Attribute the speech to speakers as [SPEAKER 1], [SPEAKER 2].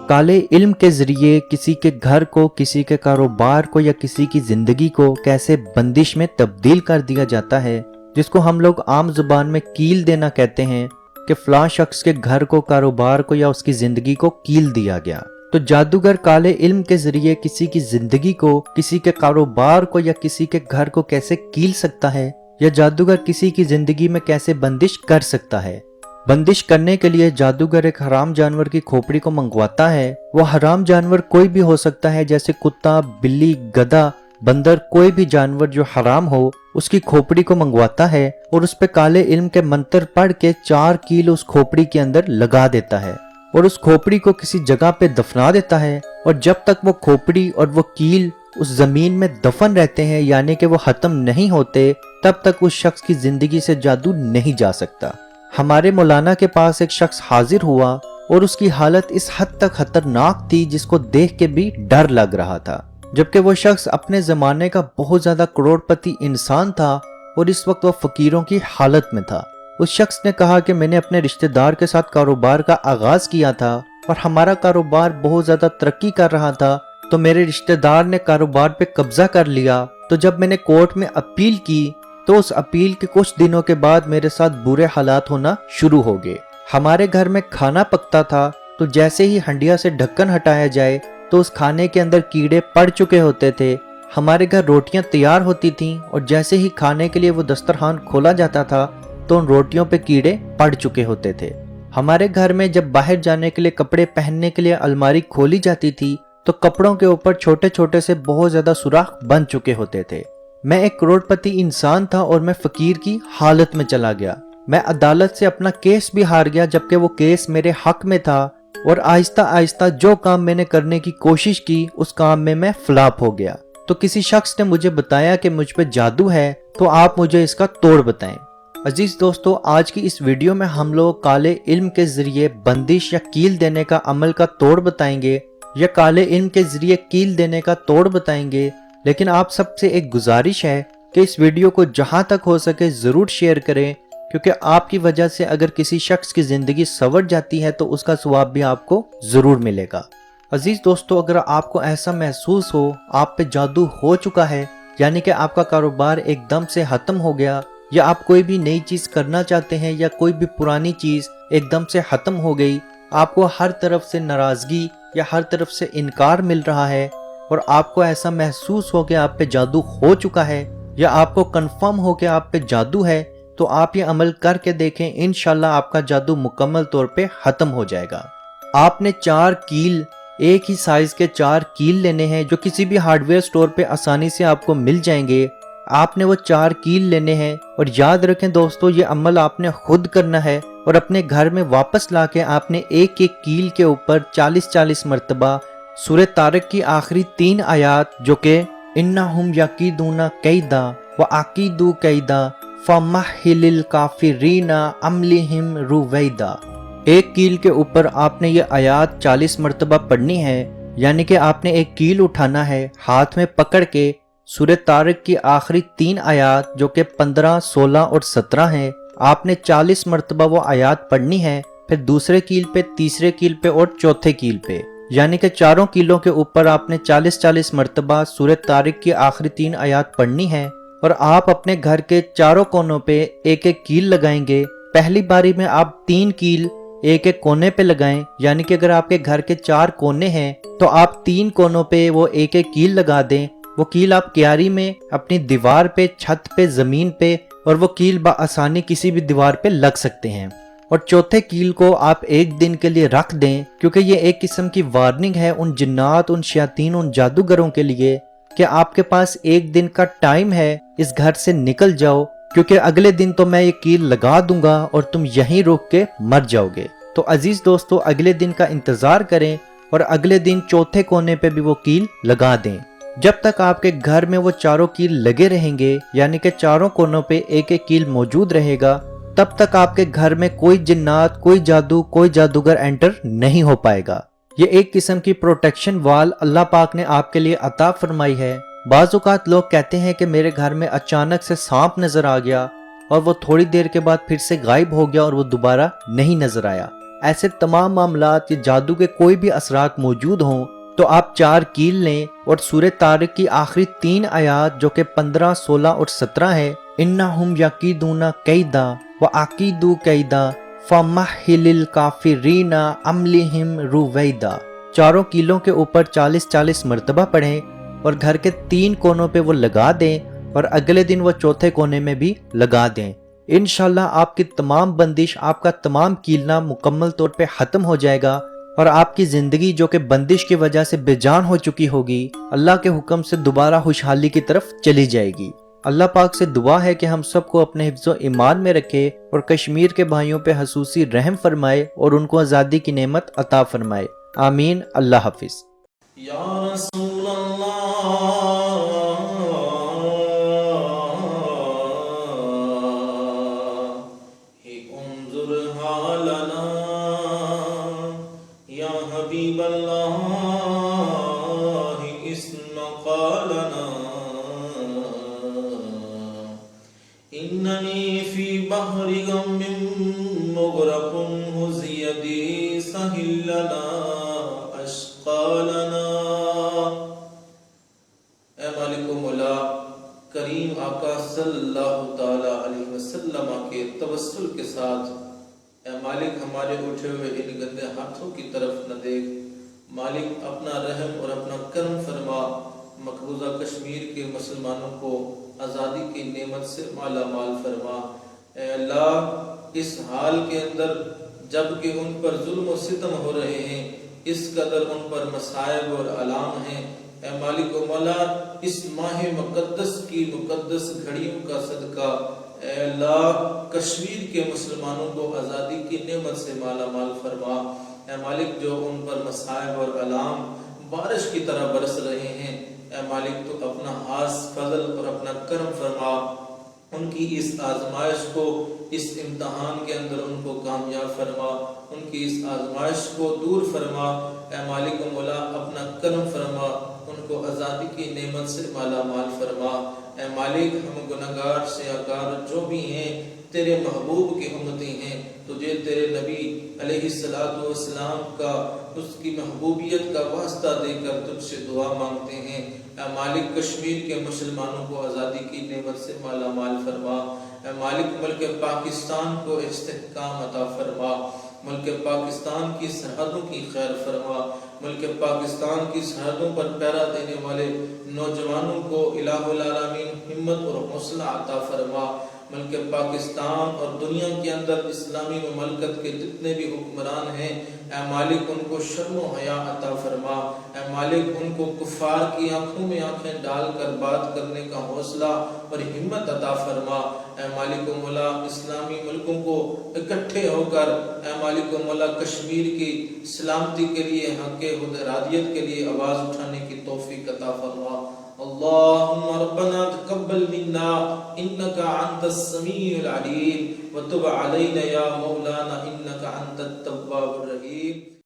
[SPEAKER 1] काले इल्म के जरिए किसी के घर को, किसी के कारोबार को या किसी की जिंदगी को कैसे बंदिश में तब्दील कर दिया जाता है, जिसको हम लोग आम जुबान में कील देना कहते हैं कि फलां शख्स के घर को, कारोबार को या उसकी जिंदगी को कील दिया गया। तो जादूगर काले इल्म के जरिए किसी की जिंदगी को, किसी के कारोबार को या किसी के घर को कैसे कील सकता है, या जादूगर किसी की जिंदगी में कैसे बंदिश कर सकता है। बंदिश करने के लिए जादूगर एक हराम जानवर की खोपड़ी को मंगवाता है। वो हराम जानवर कोई भी हो सकता है, जैसे कुत्ता, बिल्ली, गधा, बंदर, कोई भी जानवर जो हराम हो उसकी खोपड़ी को मंगवाता है और उस पे काले इल्म के मंत्र पढ़ के 4 कील उस खोपड़ी के अंदर लगा देता है और उस खोपड़ी को किसी जगह पे दफना देता है। और जब तक वो खोपड़ी और वो कील उस जमीन में दफन रहते हैं, यानी कि वो खत्म नहीं होते, तब तक उस शख्स की जिंदगी से जादू नहीं जा सकता। हमारे मौलाना के पास एक शख्स हाजिर हुआ और उसकी हालत इस हद तक खतरनाक थी जिसको देख के भी डर लग रहा था, जबकि वो शख्स अपने जमाने का बहुत ज्यादा करोड़पति इंसान था और इस वक्त वो फकीरों की हालत में था। उस शख्स ने कहा कि मैंने अपने रिश्तेदार के साथ कारोबार का आगाज किया था और हमारा कारोबार बहुत ज्यादा तरक्की कर रहा था, तो मेरे रिश्तेदार ने कारोबार पे कब्जा कर लिया। तो जब मैंने कोर्ट में अपील की तो उस अपील के कुछ दिनों के बाद मेरे साथ बुरे हालात होना शुरू हो गए। हमारे घर में खाना पकता था, तो जैसे ही हंडिया से ढक्कन हटाया जाए तो उस खाने के अंदर कीड़े पड़ चुके होते थे। हमारे घर रोटियां तैयार होती थीं और जैसे ही खाने के लिए वो दस्तरखान खोला जाता था तो उन रोटियों पे कीड़े पड़ चुके होते थे। हमारे घर में जब बाहर जाने के लिए, कपड़े पहनने के लिए अलमारी खोली जाती थी तो कपड़ों के ऊपर छोटे छोटे से बहुत ज्यादा सुराख बन चुके होते थे। मैं एक करोड़पति इंसान था और मैं फकीर की हालत में चला गया। मैं अदालत से अपना केस भी हार गया, जबकि वो केस मेरे हक में था, और आहिस्ता आहिस्ता जो काम मैंने करने की कोशिश की उस काम में मैं फ्लॉप हो गया। तो किसी शख्स ने मुझे बताया कि मुझ पे जादू है, तो आप मुझे इसका तोड़ बताएं। अजीज दोस्तों, आज की इस वीडियो में हम लोग काले इल्म के जरिए बंदिश या कील देने का अमल का तोड़ बताएंगे, या काले इल्म के जरिए कील देने का तोड़ बताएंगे। लेकिन आप सबसे एक गुजारिश है कि इस वीडियो को जहां तक हो सके जरूर शेयर करें, क्योंकि आपकी वजह से अगर किसी शख्स की जिंदगी संवर जाती है तो उसका सवाब भी आपको जरूर मिलेगा। अजीज दोस्तों, अगर आपको ऐसा महसूस हो आप पे जादू हो चुका है, यानी कि आपका कारोबार एकदम से खत्म हो गया, या आप कोई भी नई चीज करना चाहते हैं या कोई भी पुरानी चीज एकदम से खत्म हो गई, आपको हर तरफ से नाराजगी या हर तरफ से इनकार मिल रहा है और आपको ऐसा महसूस हो कि आप पे जादू हो चुका है, या आपको कंफर्म हो कि आप पे जादू है, तो आप ये अमल करके देखें। इंशाल्लाह आपका जादू मुकम्मल तौर पे खत्म हो जाएगा। आपने 4 कील, एक ही साइज के 4 कील लेने हैं जो किसी भी हार्डवेयर स्टोर पे आसानी से आपको मिल जाएंगे। आपने वो 4 कील लेने हैं और याद रखें दोस्तों, ये अमल आपने खुद करना है और अपने घर में वापस लाके आपने एक एक कील के ऊपर 40-40 मरतबा सूरह तारिक की आखिरी 3 आयात, जो कि इन्नहुम यकीदूना कैदा व अकीदू कैदा फमहिलिल काफिरीना अमलिहिम रुवैदा, एक कील के ऊपर आपने ये आयात 40 मरतबा पढ़नी है। यानी कि आपने एक कील उठाना है, हाथ में पकड़ के सूरह तारिक की आखिरी 3 आयात जो कि 15, 16 और 17 हैं, आपने 40 मरतबा वो आयात पढ़नी है। फिर दूसरे कील पे, तीसरे कील पे और चौथे कील पे, यानी कि चारों कीलों के ऊपर आपने 40-40 मरतबा सूरह तारिक की आखिरी 3 आयात पढ़नी है। और आप अपने घर के चारों कोनों पे एक एक कील लगाएंगे। पहली बारी में आप 3 कील एक एक कोने पे लगाएं, यानी कि अगर आपके घर के 4 कोने हैं तो आप 3 कोनों पे वो एक एक कील लगा दें। वो कील आप क्यारी में, अपनी दीवार पे, छत पे, जमीन पे, और वो कील बआसानी किसी भी दीवार पे लग सकते हैं। और चौथे कील को आप एक दिन के लिए रख दें, क्योंकि ये एक किस्म की वार्निंग है उन जिन्नात, उन शयातीन, उन जादूगरों के लिए कि आपके पास एक दिन का टाइम है, इस घर से निकल जाओ, क्योंकि अगले दिन तो मैं ये कील लगा दूंगा और तुम यहीं रुक के मर जाओगे। तो अजीज दोस्तों, अगले दिन का इंतजार करें और अगले दिन चौथे कोने पे भी वो कील लगा दें। जब तक आपके घर में वो चारों कील लगे रहेंगे, यानी कि चारों कोनों पे एक एक कील मौजूद रहेगा, तब तक आपके घर में कोई जिन्नात, कोई जादू, कोई जादूगर एंटर नहीं हो पाएगा। ये एक किस्म की प्रोटेक्शन वॉल अल्लाह पाक ने आपके लिए अता फरमाई है। बाज़ औक़ात लोग कहते हैं कि मेरे घर में अचानक से सांप नजर आ गया और वो थोड़ी देर के बाद फिर से गायब हो गया और वो दोबारा नहीं नजर आया। ایسے تمام معاملات یا جادو کے کوئی بھی اثرات موجود ہوں تو آپ 4 کیل لیں اور سورہ طارق کی آخری 3 آیات جو کہ 15، 16 اور 17 ہے، اِنَّهُمْ يَكِيدُونَ كَيْدًا وَأَكِيدُ كَيْدًا فَمَهِّلِ الْكَافِرِينَ أَمْهِلْهُمْ رُوَيْدًا، چاروں کیلوں کے اوپر 40 مرتبہ پڑھیں اور گھر کے 3 کونوں پہ وہ لگا دیں اور اگلے دن وہ چوتھے کونے میں بھی لگا دیں۔ انشاءاللہ آپ کی تمام بندش، آپ کا تمام کیلنا مکمل طور پہ ختم ہو جائے گا اور آپ کی زندگی جو کہ بندش کی وجہ سے بے جان ہو چکی ہوگی، اللہ کے حکم سے دوبارہ خوشحالی کی طرف چلی جائے گی۔ اللہ پاک سے دعا ہے کہ ہم سب کو اپنے حفظ و ایمان میں رکھے اور کشمیر کے بھائیوں پہ خصوصی رحم فرمائے اور ان کو آزادی کی نعمت عطا فرمائے۔ آمین۔ اللہ حافظ۔
[SPEAKER 2] یا رسول اللہ انظر حالنا، یا حبیب اللہ اسمع قالنا، اننی فی بحر غم مغرق حز یدی سہل لنا اشقالنا۔ اے مالک و مولا کریم آقا صلی اللہ تعالی علیہ وسلم کے توسل کے ساتھ، اے مالک ہمارے اٹھے ہوئے ان گندے ہاتھوں کی طرف نہ دیکھ، مالک اپنا رحم اور اپنا کرم فرما، مقبوضہ کشمیر کے مسلمانوں کو آزادی کی نعمت سے مالا مال فرما۔ اے اللہ اس حال کے اندر جب کہ ان پر ظلم و ستم ہو رہے ہیں، اس قدر ان پر مصائب اور آلام ہیں، اے مالک و مولا اس ماہ مقدس کی مقدس گھڑیوں کا صدقہ اے اللہ کشمیر کے مسلمانوں کو آزادی کی نعمت سے مالا مال فرما۔ اے مالک جو ان پر مصائب اور آلام بارش کی طرح برس رہے ہیں، اے مالک تو اپنا خاص فضل اور اپنا کرم فرما، ان کی اس آزمائش کو، اس امتحان کے اندر ان کو کامیاب فرما، ان کی اس آزمائش کو دور فرما۔ اے مالک و مولا اپنا کرم فرما، ان کو آزادی کی نعمت سے مالا مال فرما۔ اے مالک ہم گناہگار سیاہکار جو بھی ہیں تیرے محبوب کی امتی ہیں، تجھے تیرے نبی علیہ السلام کا، اس کی محبوبیت کا واسطہ دے کر تجھ سے دعا مانگتے ہیں۔ اے مالک کشمیر کے مسلمانوں کو آزادی کی نعمت سے مالا مال فرما۔ اے مالک ملک پاکستان کو استحکام عطا فرما، ملک پاکستان کی سرحدوں کی خیر فرما، ملک پاکستان کی سرحدوں پر پہرا دینے والے نوجوانوں کو الہ العالمین ہمت اور حوصلہ عطا فرما۔ ملک پاکستان اور دنیا کے اندر اسلامی مملکت کے جتنے بھی حکمران ہیں، اے مالک ان کو شرم و حیا عطا فرما۔ اے مالک ان کو کفار کی آنکھوں میں آنکھیں ڈال کر بات کرنے کا حوصلہ اور ہمت عطا فرما۔ اے مالک و مولا اسلامی ملکوں کو اکٹھے ہو کر اے مالک و مولا کشمیر کی سلامتی کے لیے، حق حدرادیت کے لیے آواز اٹھانے کی توفیق عطا فرما۔ اللہم ربنا تقبل منا انکا انت السمیع العلیم وتب علینا یا مولانا انکا انت التواب الرحیم۔